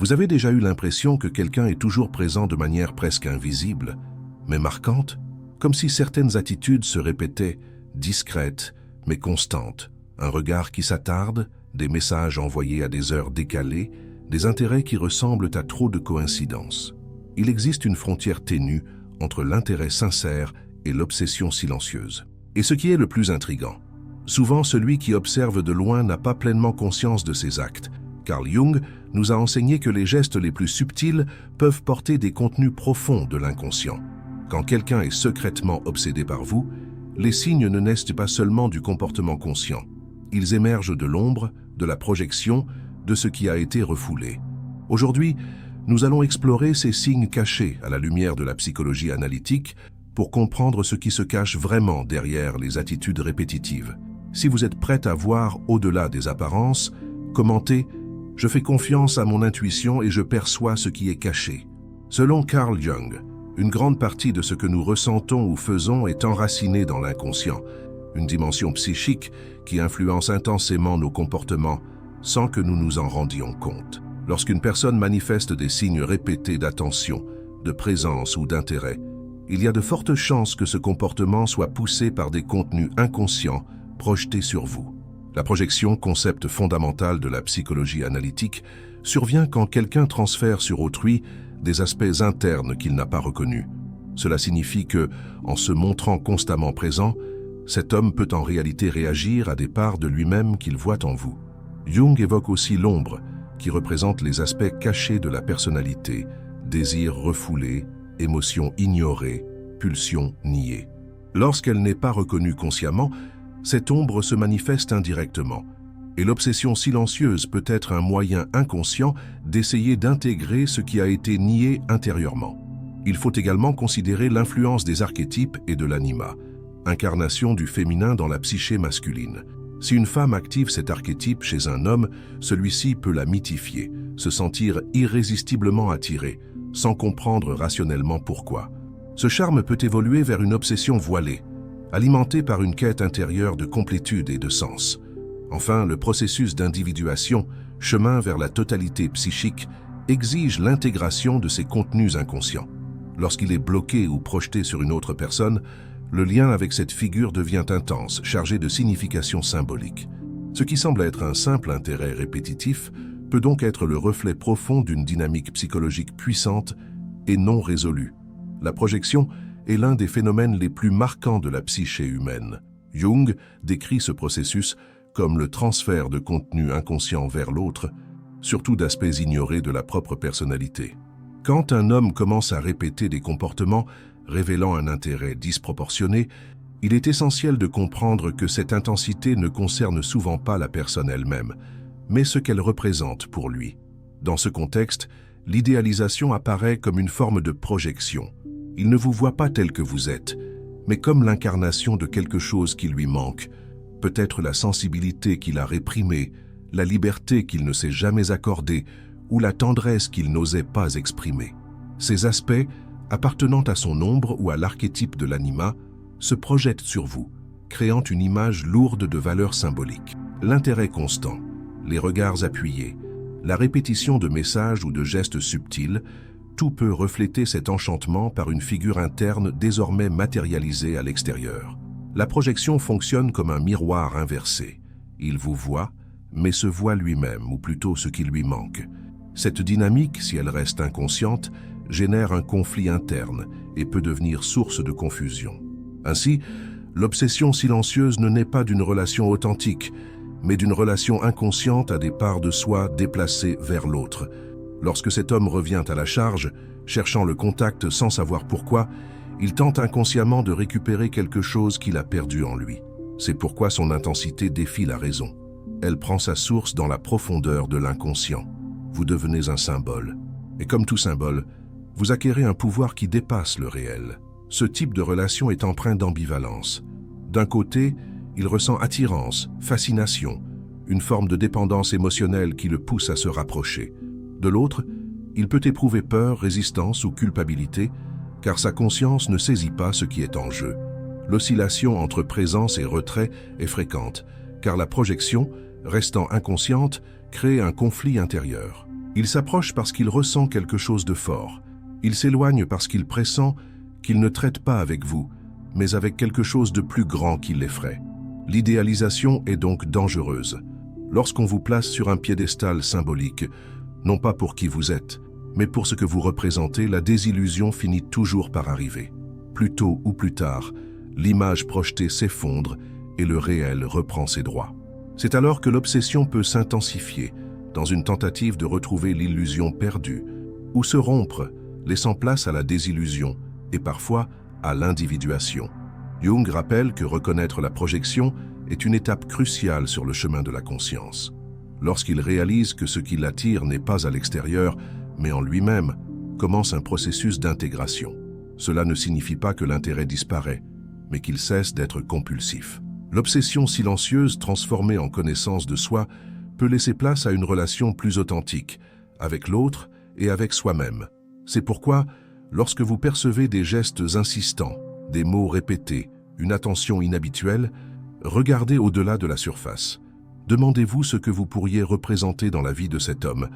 Vous avez déjà eu l'impression que quelqu'un est toujours présent de manière presque invisible, mais marquante, comme si certaines attitudes se répétaient, discrètes, mais constantes. Un regard qui s'attarde, des messages envoyés à des heures décalées, des intérêts qui ressemblent à trop de coïncidences. Il existe une frontière ténue entre l'intérêt sincère et l'obsession silencieuse. Et ce qui est le plus intrigant, souvent celui qui observe de loin n'a pas pleinement conscience de ses actes. Carl Jung nous a enseigné que les gestes les plus subtils peuvent porter des contenus profonds de l'inconscient. Quand quelqu'un est secrètement obsédé par vous, les signes ne naissent pas seulement du comportement conscient. Ils émergent de l'ombre, de la projection, de ce qui a été refoulé. Aujourd'hui, nous allons explorer ces signes cachés à la lumière de la psychologie analytique pour comprendre ce qui se cache vraiment derrière les attitudes répétitives. Si vous êtes prête à voir au-delà des apparences, commentez « Je fais confiance à mon intuition et je perçois ce qui est caché ». Selon Carl Jung, une grande partie de ce que nous ressentons ou faisons est enracinée dans l'inconscient, une dimension psychique qui influence intensément nos comportements sans que nous nous en rendions compte. Lorsqu'une personne manifeste des signes répétés d'attention, de présence ou d'intérêt, il y a de fortes chances que ce comportement soit poussé par des contenus inconscients projetés sur vous. La projection, concept fondamental de la psychologie analytique, survient quand quelqu'un transfère sur autrui des aspects internes qu'il n'a pas reconnus. Cela signifie que, en se montrant constamment présent, cet homme peut en réalité réagir à des parts de lui-même qu'il voit en vous. Jung évoque aussi l'ombre, qui représente les aspects cachés de la personnalité, désirs refoulés, émotions ignorées, pulsions niées. Lorsqu'elle n'est pas reconnue consciemment, cette ombre se manifeste indirectement, et l'obsession silencieuse peut être un moyen inconscient d'essayer d'intégrer ce qui a été nié intérieurement. Il faut également considérer l'influence des archétypes et de l'anima, incarnation du féminin dans la psyché masculine. Si une femme active cet archétype chez un homme, celui-ci peut la mythifier, se sentir irrésistiblement attiré, sans comprendre rationnellement pourquoi. Ce charme peut évoluer vers une obsession voilée, alimentée par une quête intérieure de complétude et de sens. Enfin, le processus d'individuation, chemin vers la totalité psychique, exige l'intégration de ces contenus inconscients. Lorsqu'il est bloqué ou projeté sur une autre personne, le lien avec cette figure devient intense, chargé de significations symboliques. Ce qui semble être un simple intérêt répétitif peut donc être le reflet profond d'une dynamique psychologique puissante et non résolue. La projection est l'un des phénomènes les plus marquants de la psyché humaine. Jung décrit ce processus comme le transfert de contenu inconscient vers l'autre, surtout d'aspects ignorés de la propre personnalité. Quand un homme commence à répéter des comportements révélant un intérêt disproportionné, il est essentiel de comprendre que cette intensité ne concerne souvent pas la personne elle-même, mais ce qu'elle représente pour lui. Dans ce contexte, l'idéalisation apparaît comme une forme de projection. Il ne vous voit pas tel que vous êtes, mais comme l'incarnation de quelque chose qui lui manque, peut-être la sensibilité qu'il a réprimée, la liberté qu'il ne s'est jamais accordée ou la tendresse qu'il n'osait pas exprimer. Ces aspects, appartenant à son ombre ou à l'archétype de l'anima, se projettent sur vous, créant une image lourde de valeurs symboliques. L'intérêt constant, les regards appuyés, la répétition de messages ou de gestes subtils, tout peut refléter cet enchantement par une figure interne désormais matérialisée à l'extérieur. La projection fonctionne comme un miroir inversé. Il vous voit, mais se voit lui-même, ou plutôt ce qui lui manque. Cette dynamique, si elle reste inconsciente, génère un conflit interne et peut devenir source de confusion. Ainsi, l'obsession silencieuse ne naît pas d'une relation authentique, mais d'une relation inconsciente à des parts de soi déplacées vers l'autre. Lorsque cet homme revient à la charge, cherchant le contact sans savoir pourquoi, il tente inconsciemment de récupérer quelque chose qu'il a perdu en lui. C'est pourquoi son intensité défie la raison. Elle prend sa source dans la profondeur de l'inconscient. Vous devenez un symbole. Et comme tout symbole, vous acquérez un pouvoir qui dépasse le réel. Ce type de relation est empreint d'ambivalence. D'un côté, il ressent attirance, fascination, une forme de dépendance émotionnelle qui le pousse à se rapprocher. De l'autre, il peut éprouver peur, résistance ou culpabilité, car sa conscience ne saisit pas ce qui est en jeu. L'oscillation entre présence et retrait est fréquente, car la projection, restant inconsciente, crée un conflit intérieur. Il s'approche parce qu'il ressent quelque chose de fort. Il s'éloigne parce qu'il pressent qu'il ne traite pas avec vous, mais avec quelque chose de plus grand qui l'effraie. L'idéalisation est donc dangereuse. Lorsqu'on vous place sur un piédestal symbolique, non pas pour qui vous êtes, mais pour ce que vous représentez, la désillusion finit toujours par arriver. Plus tôt ou plus tard, l'image projetée s'effondre et le réel reprend ses droits. C'est alors que l'obsession peut s'intensifier, dans une tentative de retrouver l'illusion perdue, ou se rompre, laissant place à la désillusion et parfois à l'individuation. Jung rappelle que reconnaître la projection est une étape cruciale sur le chemin de la conscience. Lorsqu'il réalise que ce qui l'attire n'est pas à l'extérieur, mais en lui-même, commence un processus d'intégration. Cela ne signifie pas que l'intérêt disparaît, mais qu'il cesse d'être compulsif. L'obsession silencieuse transformée en connaissance de soi peut laisser place à une relation plus authentique, avec l'autre et avec soi-même. C'est pourquoi, lorsque vous percevez des gestes insistants, des mots répétés, une attention inhabituelle, regardez au-delà de la surface. Demandez-vous ce que vous pourriez représenter dans la vie de cet homme,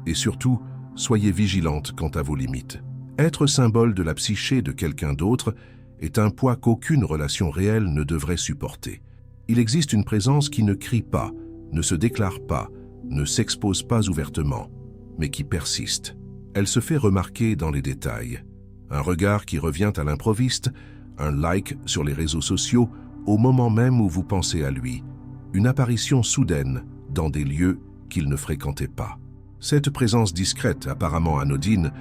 et surtout, soyez vigilante quant à vos limites. Être symbole de la psyché de quelqu'un d'autre est un poids qu'aucune relation réelle ne devrait supporter. Il existe une présence qui ne crie pas, ne se déclare pas, ne s'expose pas ouvertement, mais qui persiste. Elle se fait remarquer dans les détails. Un regard qui revient à l'improviste, un like sur les réseaux sociaux au moment même où vous pensez à lui, une apparition soudaine dans des lieux qu'il ne fréquentait pas. Cette présence discrète, apparemment anodine,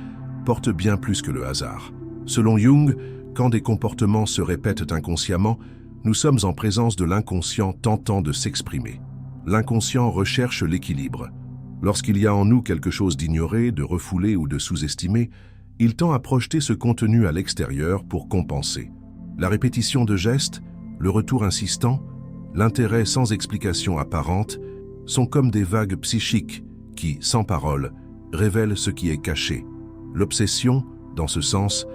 porte bien plus que le hasard. Selon Jung, quand des comportements se répètent inconsciemment, nous sommes en présence de l'inconscient tentant de s'exprimer. L'inconscient recherche l'équilibre. Lorsqu'il y a en nous quelque chose d'ignoré, de refoulé ou de sous-estimé, il tend à projeter ce contenu à l'extérieur pour compenser. La répétition de gestes, le retour insistant, l'intérêt sans explication apparente sont comme des vagues psychiques qui, sans parole, révèlent ce qui est caché. L'obsession, dans ce sens,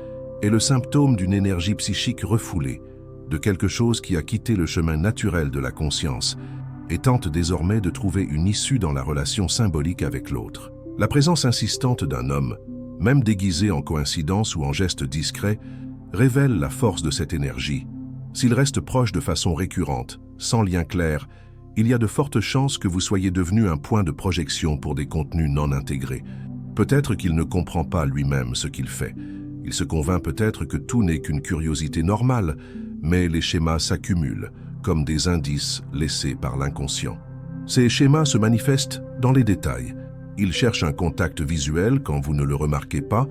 est le symptôme d'une énergie psychique refoulée, de quelque chose qui a quitté le chemin naturel de la conscience et tente désormais de trouver une issue dans la relation symbolique avec l'autre. La présence insistante d'un homme, même déguisé en coïncidence ou en geste discret, révèle la force de cette énergie. S'il reste proche de façon récurrente, sans lien clair, il y a de fortes chances que vous soyez devenu un point de projection pour des contenus non intégrés. Peut-être qu'il ne comprend pas lui-même ce qu'il fait. Il se convainc peut-être que tout n'est qu'une curiosité normale, mais les schémas s'accumulent, comme des indices laissés par l'inconscient. Ces schémas se manifestent dans les détails. Il cherche un contact visuel quand vous ne le remarquez pas,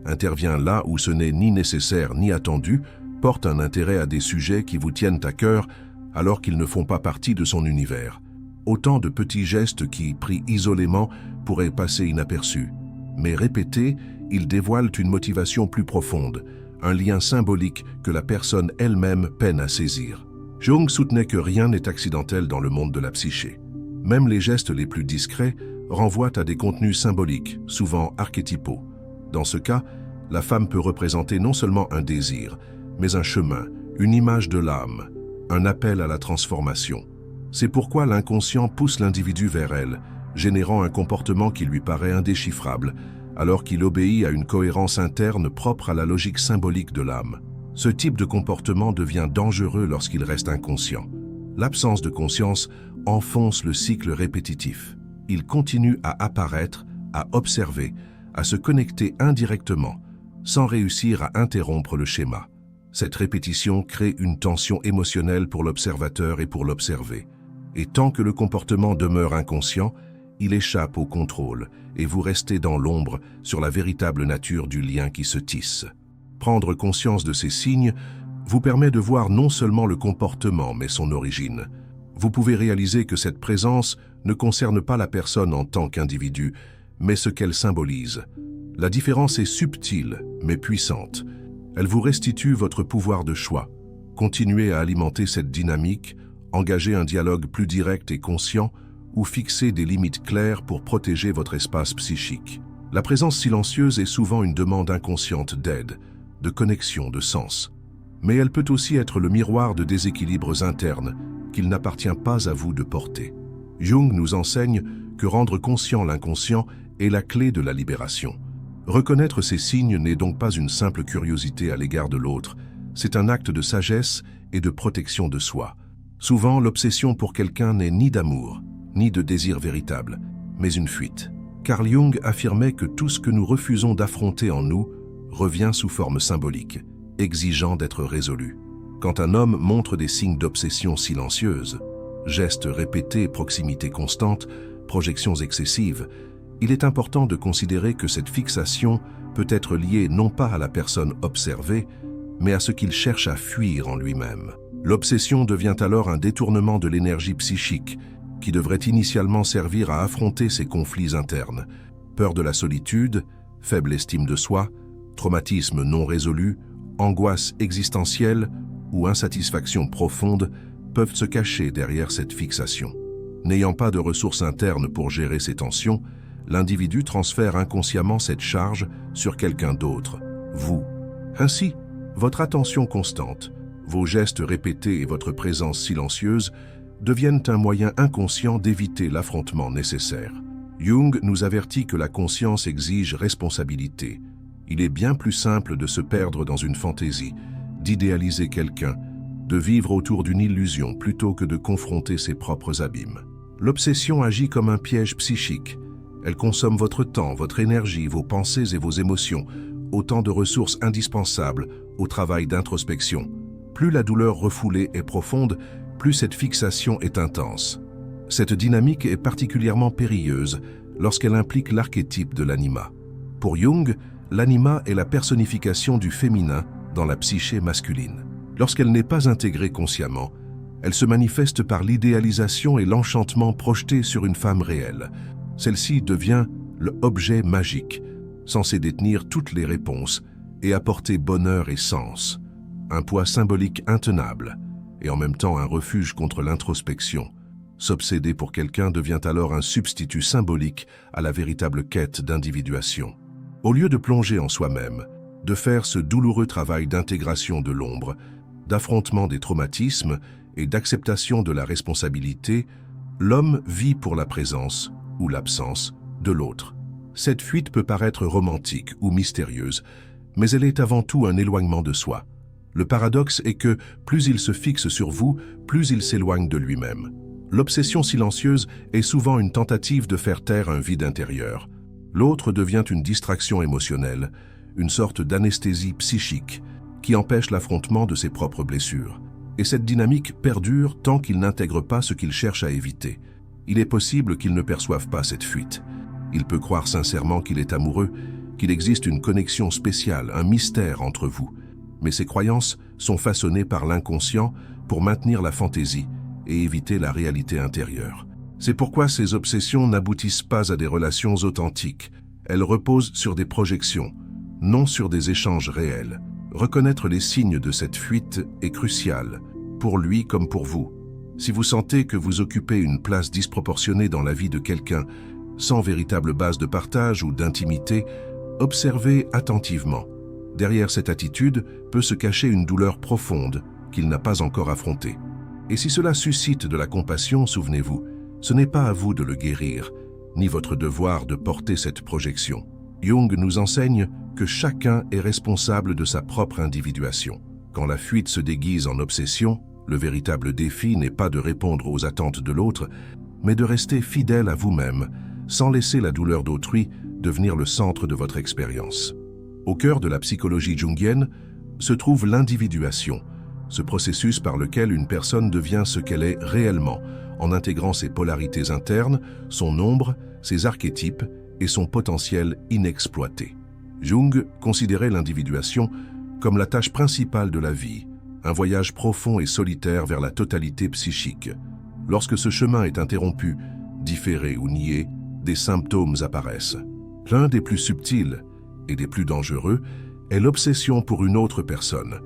intervient là où ce n'est ni nécessaire ni attendu, porte un intérêt à des sujets qui vous tiennent à cœur alors qu'ils ne font pas partie de son univers. Autant de petits gestes qui, pris isolément, pourraient passer inaperçus. Mais répétés, ils dévoilent une motivation plus profonde, un lien symbolique que la personne elle-même peine à saisir. Jung soutenait que rien n'est accidentel dans le monde de la psyché. Même les gestes les plus discrets renvoient à des contenus symboliques, souvent archétypaux. Dans ce cas, la femme peut représenter non seulement un désir, mais un chemin, une image de l'âme, un appel à la transformation. C'est pourquoi l'inconscient pousse l'individu vers elle, générant un comportement qui lui paraît indéchiffrable, alors qu'il obéit à une cohérence interne propre à la logique symbolique de l'âme. Ce type de comportement devient dangereux lorsqu'il reste inconscient. L'absence de conscience enfonce le cycle répétitif. Il continue à apparaître, à observer, à se connecter indirectement, sans réussir à interrompre le schéma. Cette répétition crée une tension émotionnelle pour l'observateur et pour l'observé. Et tant que le comportement demeure inconscient, il échappe au contrôle et vous restez dans l'ombre sur la véritable nature du lien qui se tisse. Prendre conscience de ces signes vous permet de voir non seulement le comportement mais son origine. Vous pouvez réaliser que cette présence ne concerne pas la personne en tant qu'individu, mais ce qu'elle symbolise. La différence est subtile mais puissante. Elle vous restitue votre pouvoir de choix. Continuez à alimenter cette dynamique, engagez un dialogue plus direct et conscient, ou fixez des limites claires pour protéger votre espace psychique. La présence silencieuse est souvent une demande inconsciente d'aide, de connexion, de sens. Mais elle peut aussi être le miroir de déséquilibres internes qu'il n'appartient pas à vous de porter. Jung nous enseigne que rendre conscient l'inconscient est la clé de la libération. Reconnaître ces signes n'est donc pas une simple curiosité à l'égard de l'autre, c'est un acte de sagesse et de protection de soi. Souvent, l'obsession pour quelqu'un n'est ni d'amour, ni de désir véritable, mais une fuite. Carl Jung affirmait que tout ce que nous refusons d'affronter en nous revient sous forme symbolique, exigeant d'être résolu. Quand un homme montre des signes d'obsession silencieuse, gestes répétés, proximité constante, projections excessives, il est important de considérer que cette fixation peut être liée non pas à la personne observée, mais à ce qu'il cherche à fuir en lui-même. L'obsession devient alors un détournement de l'énergie psychique qui devrait initialement servir à affronter ses conflits internes. Peur de la solitude, faible estime de soi, traumatisme non résolu, angoisse existentielle ou insatisfaction profonde peuvent se cacher derrière cette fixation. N'ayant pas de ressources internes pour gérer ces tensions, l'individu transfère inconsciemment cette charge sur quelqu'un d'autre, vous. Ainsi, votre attention constante, vos gestes répétés et votre présence silencieuse deviennent un moyen inconscient d'éviter l'affrontement nécessaire. Jung nous avertit que la conscience exige responsabilité. Il est bien plus simple de se perdre dans une fantaisie, d'idéaliser quelqu'un, de vivre autour d'une illusion plutôt que de confronter ses propres abîmes. L'obsession agit comme un piège psychique. Elle consomme votre temps, votre énergie, vos pensées et vos émotions, autant de ressources indispensables au travail d'introspection. Plus la douleur refoulée est profonde, plus cette fixation est intense. Cette dynamique est particulièrement périlleuse lorsqu'elle implique l'archétype de l'anima. Pour Jung, l'anima est la personnification du féminin dans la psyché masculine. Lorsqu'elle n'est pas intégrée consciemment, elle se manifeste par l'idéalisation et l'enchantement projetés sur une femme réelle. Celle-ci devient l'objet magique, censé détenir toutes les réponses et apporter bonheur et sens. Un poids symbolique intenable et en même temps un refuge contre l'introspection. S'obséder pour quelqu'un devient alors un substitut symbolique à la véritable quête d'individuation. Au lieu de plonger en soi-même, de faire ce douloureux travail d'intégration de l'ombre, d'affrontement des traumatismes et d'acceptation de la responsabilité, l'homme vit pour la présence ou l'absence de l'autre. Cette fuite peut paraître romantique ou mystérieuse, mais elle est avant tout un éloignement de soi. Le paradoxe est que plus il se fixe sur vous, plus il s'éloigne de lui-même. L'obsession silencieuse est souvent une tentative de faire taire un vide intérieur. L'autre devient une distraction émotionnelle, une sorte d'anesthésie psychique qui empêche l'affrontement de ses propres blessures. Et cette dynamique perdure tant qu'il n'intègre pas ce qu'il cherche à éviter. Il est possible qu'il ne perçoive pas cette fuite. Il peut croire sincèrement qu'il est amoureux, qu'il existe une connexion spéciale, un mystère entre vous. Mais ces croyances sont façonnées par l'inconscient pour maintenir la fantaisie et éviter la réalité intérieure. C'est pourquoi ces obsessions n'aboutissent pas à des relations authentiques. Elles reposent sur des projections, non sur des échanges réels. Reconnaître les signes de cette fuite est crucial, pour lui comme pour vous. Si vous sentez que vous occupez une place disproportionnée dans la vie de quelqu'un, sans véritable base de partage ou d'intimité, observez attentivement. Derrière cette attitude peut se cacher une douleur profonde qu'il n'a pas encore affrontée. Et si cela suscite de la compassion, souvenez-vous, ce n'est pas à vous de le guérir, ni votre devoir de porter cette projection. Jung nous enseigne que chacun est responsable de sa propre individuation. Quand la fuite se déguise en obsession, le véritable défi n'est pas de répondre aux attentes de l'autre, mais de rester fidèle à vous-même, sans laisser la douleur d'autrui devenir le centre de votre expérience. Au cœur de la psychologie jungienne se trouve l'individuation, ce processus par lequel une personne devient ce qu'elle est réellement, en intégrant ses polarités internes, son ombre, ses archétypes et son potentiel inexploité. Jung considérait l'individuation comme la tâche principale de la vie, un voyage profond et solitaire vers la totalité psychique. Lorsque ce chemin est interrompu, différé ou nié, des symptômes apparaissent. L'un des plus subtils et des plus dangereux est l'obsession pour une autre personne.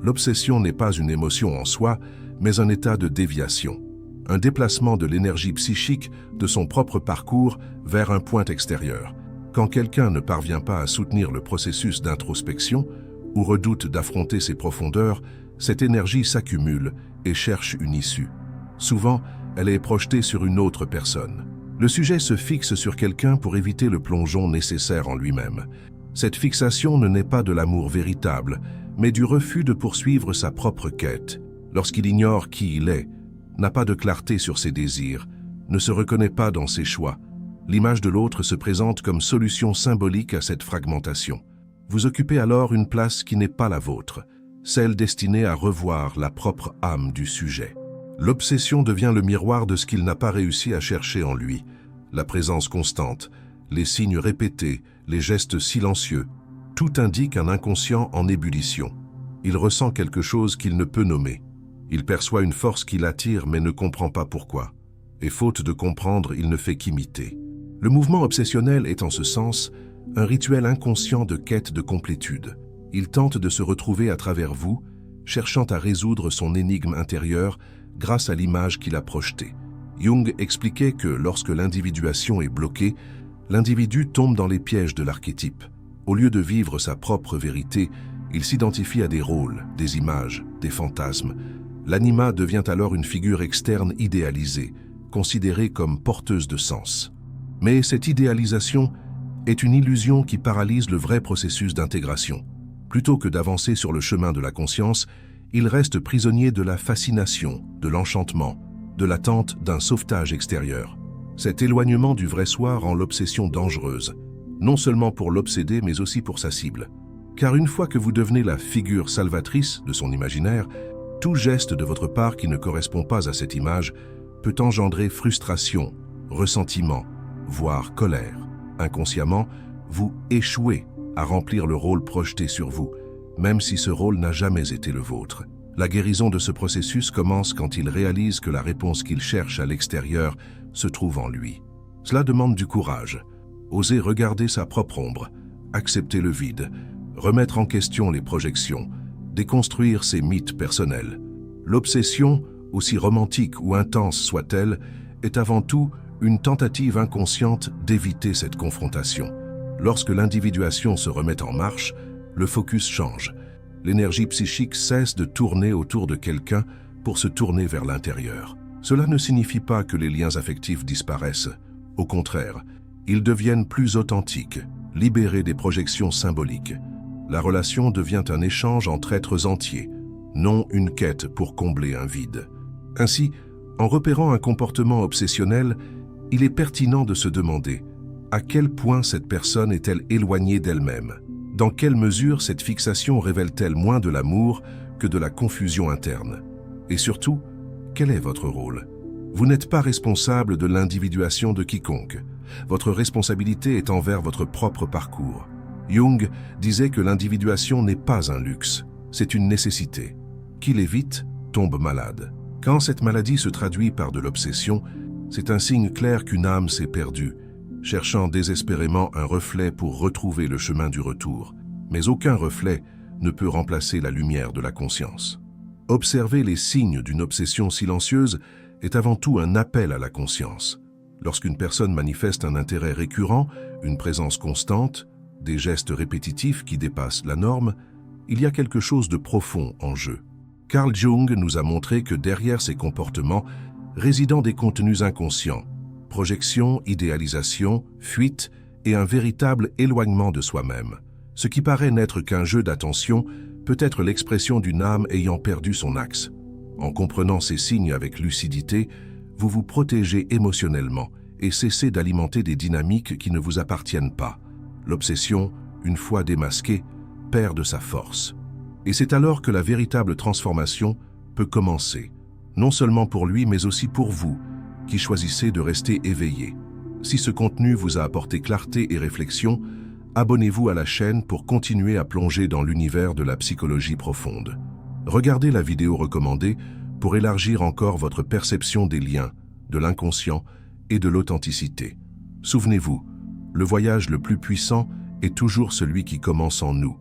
L'obsession n'est pas une émotion en soi, mais un état de déviation, un déplacement de l'énergie psychique de son propre parcours vers un point extérieur. Quand quelqu'un ne parvient pas à soutenir le processus d'introspection ou redoute d'affronter ses profondeurs, cette énergie s'accumule et cherche une issue. Souvent, elle est projetée sur une autre personne. Le sujet se fixe sur quelqu'un pour éviter le plongeon nécessaire en lui-même. Cette fixation ne naît pas de l'amour véritable, mais du refus de poursuivre sa propre quête. Lorsqu'il ignore qui il est, n'a pas de clarté sur ses désirs, ne se reconnaît pas dans ses choix, l'image de l'autre se présente comme solution symbolique à cette fragmentation. Vous occupez alors une place qui n'est pas la vôtre, celle destinée à revoir la propre âme du sujet. L'obsession devient le miroir de ce qu'il n'a pas réussi à chercher en lui. La présence constante, les signes répétés, les gestes silencieux, tout indique un inconscient en ébullition. Il ressent quelque chose qu'il ne peut nommer. Il perçoit une force qui l'attire mais ne comprend pas pourquoi. Et faute de comprendre, il ne fait qu'imiter. Le mouvement obsessionnel est en ce sens un rituel inconscient de quête de complétude. Il tente de se retrouver à travers vous, cherchant à résoudre son énigme intérieure grâce à l'image qu'il a projetée. Jung expliquait que lorsque l'individuation est bloquée, l'individu tombe dans les pièges de l'archétype. Au lieu de vivre sa propre vérité, il s'identifie à des rôles, des images, des fantasmes. L'anima devient alors une figure externe idéalisée, considérée comme porteuse de sens. Mais cette idéalisation est une illusion qui paralyse le vrai processus d'intégration. Plutôt que d'avancer sur le chemin de la conscience, il reste prisonnier de la fascination, de l'enchantement, de l'attente d'un sauvetage extérieur. Cet éloignement du vrai soi rend l'obsession dangereuse, non seulement pour l'obsédé mais aussi pour sa cible. Car une fois que vous devenez la figure salvatrice de son imaginaire, tout geste de votre part qui ne correspond pas à cette image peut engendrer frustration, ressentiment, voire colère. Inconsciemment, vous échouez à remplir le rôle projeté sur vous, même si ce rôle n'a jamais été le vôtre. La guérison de ce processus commence quand il réalise que la réponse qu'il cherche à l'extérieur se trouve en lui. Cela demande du courage, oser regarder sa propre ombre, accepter le vide, remettre en question les projections, déconstruire ses mythes personnels. L'obsession, aussi romantique ou intense soit-elle, est avant tout une tentative inconsciente d'éviter cette confrontation. Lorsque l'individuation se remet en marche, le focus change. L'énergie psychique cesse de tourner autour de quelqu'un pour se tourner vers l'intérieur. Cela ne signifie pas que les liens affectifs disparaissent. Au contraire, ils deviennent plus authentiques, libérés des projections symboliques. La relation devient un échange entre êtres entiers, non une quête pour combler un vide. Ainsi, en repérant un comportement obsessionnel, il est pertinent de se demander à quel point cette personne est-elle éloignée d'elle-même? Dans quelle mesure cette fixation révèle-t-elle moins de l'amour que de la confusion interne? Et surtout, quel est votre rôle? Vous n'êtes pas responsable de l'individuation de quiconque. Votre responsabilité est envers votre propre parcours. Jung disait que l'individuation n'est pas un luxe, c'est une nécessité. Qui l'évite tombe malade. Quand cette maladie se traduit par de l'obsession, c'est un signe clair qu'une âme s'est perdue, cherchant désespérément un reflet pour retrouver le chemin du retour. Mais aucun reflet ne peut remplacer la lumière de la conscience. Observer les signes d'une obsession silencieuse est avant tout un appel à la conscience. Lorsqu'une personne manifeste un intérêt récurrent, une présence constante, des gestes répétitifs qui dépassent la norme, il y a quelque chose de profond en jeu. Carl Jung nous a montré que derrière ces comportements résident des contenus inconscients, projection, idéalisation, fuite et un véritable éloignement de soi-même. Ce qui paraît n'être qu'un jeu d'attention peut être l'expression d'une âme ayant perdu son axe. En comprenant ces signes avec lucidité, vous vous protégez émotionnellement et cessez d'alimenter des dynamiques qui ne vous appartiennent pas. L'obsession, une fois démasquée, perd de sa force. Et c'est alors que la véritable transformation peut commencer, non seulement pour lui mais aussi pour vous, qui choisissez de rester éveillé. Si ce contenu vous a apporté clarté et réflexion, abonnez-vous à la chaîne pour continuer à plonger dans l'univers de la psychologie profonde. Regardez la vidéo recommandée pour élargir encore votre perception des liens, de l'inconscient et de l'authenticité. Souvenez-vous, le voyage le plus puissant est toujours celui qui commence en nous.